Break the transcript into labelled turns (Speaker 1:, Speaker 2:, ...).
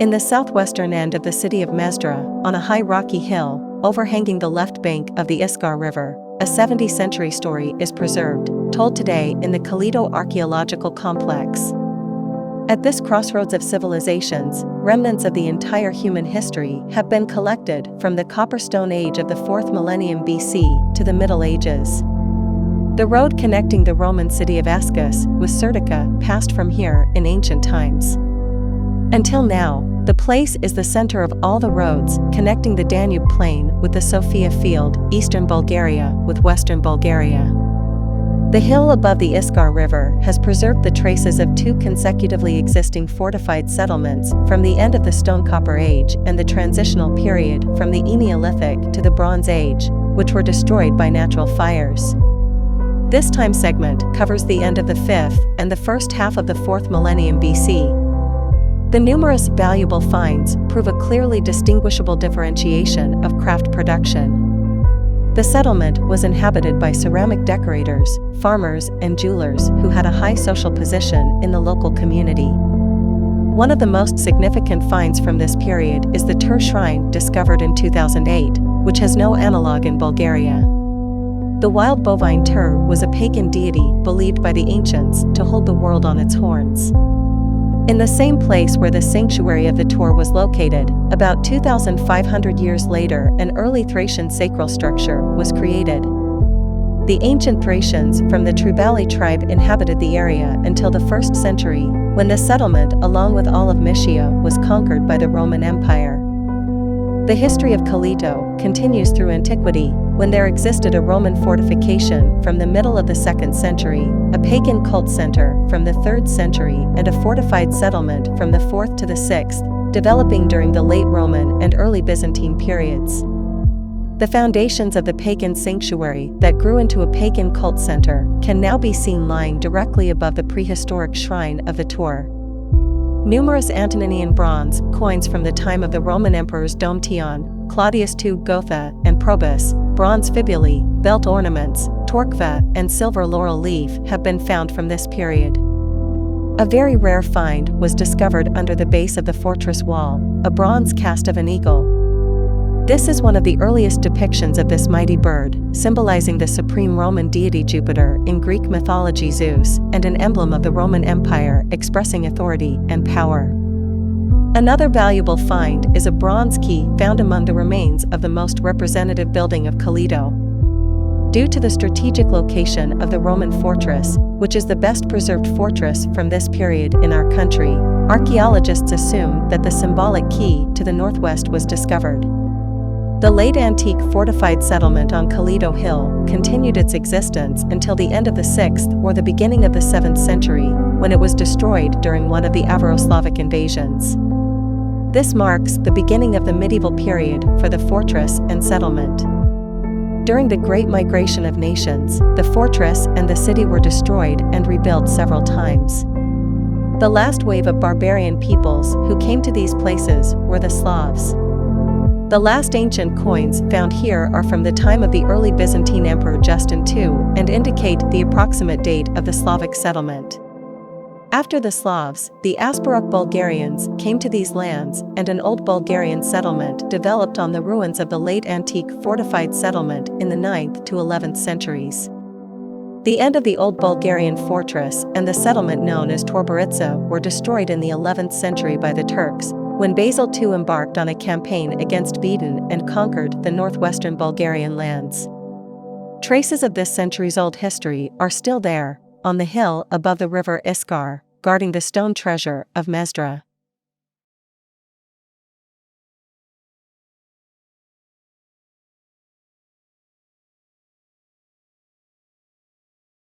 Speaker 1: In the southwestern end of the city of Mezdra, on a high rocky hill, overhanging the left bank of the Iskar River, a 70th century story is preserved, told today in the Kaleto archaeological complex. At this crossroads of civilizations, remnants of the entire human history have been collected from the Copperstone Age of the 4th millennium BC to the Middle Ages. The road connecting the Roman city of Ascus with Serdica passed from here in ancient times. Until now, the place is the center of all the roads connecting the Danube plain with the Sofia field, eastern Bulgaria with western Bulgaria. The hill above the Iskar River has preserved the traces of two consecutively existing fortified settlements from the end of the Stone Copper Age and the transitional period from the Neolithic to the Bronze Age, which were destroyed by natural fires. This time segment covers the end of the 5th and the first half of the 4th millennium BC. The numerous valuable finds prove a clearly distinguishable differentiation of craft production. The settlement was inhabited by ceramic decorators, farmers, and jewelers who had a high social position in the local community. One of the most significant finds from this period is the Tur shrine discovered in 2008, which has no analog in Bulgaria. The wild bovine Tur was a pagan deity believed by the ancients to hold the world on its horns. In the same place where the sanctuary of the Tur was located, about 2,500 years later an early Thracian sacral structure was created. The ancient Thracians from the Troubali tribe inhabited the area until the 1st century, when the settlement along with all of Mysia was conquered by the Roman Empire. The history of Kaleto continues through antiquity, when there existed a Roman fortification from the middle of the 2nd century, a pagan cult center from the 3rd century, and a fortified settlement from the 4th to the 6th, developing during the late Roman and early Byzantine periods. The foundations of the pagan sanctuary that grew into a pagan cult center can now be seen lying directly above the prehistoric shrine of the Tur. Numerous Antoninian bronze coins from the time of the Roman emperors Domitian, Claudius II Gotha, and Probus, bronze fibulae, belt ornaments, torquefa, and silver laurel leaf have been found from this period. A very rare find was discovered under the base of the fortress wall, a bronze cast of an eagle. This is one of the earliest depictions of this mighty bird, symbolizing the supreme Roman deity Jupiter in Greek mythology Zeus, and an emblem of the Roman Empire expressing authority and power. Another valuable find is a bronze key found among the remains of the most representative building of Kaleto. Due to the strategic location of the Roman fortress, which is the best preserved fortress from this period in our country, archaeologists assume that the symbolic key to the northwest was discovered. The late antique fortified settlement on Kaleto Hill continued its existence until the end of the 6th or the beginning of the 7th century, when it was destroyed during one of the Avaro-Slavic invasions. This marks the beginning of the medieval period for the fortress and settlement. During the Great Migration of Nations, the fortress and the city were destroyed and rebuilt several times. The last wave of barbarian peoples who came to these places were the Slavs. The last ancient coins found here are from the time of the early Byzantine Emperor Justin II and indicate the approximate date of the Slavic settlement. After the Slavs, the Asparuk Bulgarians came to these lands, and an Old Bulgarian settlement developed on the ruins of the late antique fortified settlement in the 9th to 11th centuries. The end of the Old Bulgarian fortress and the settlement known as Torbaritsa were destroyed in the 11th century by the Turks, when Basil II embarked on a campaign against Vidin and conquered the northwestern Bulgarian lands. Traces of this centuries-old history are still there, on the hill above the river Iskar, guarding the stone treasure of Mezdra.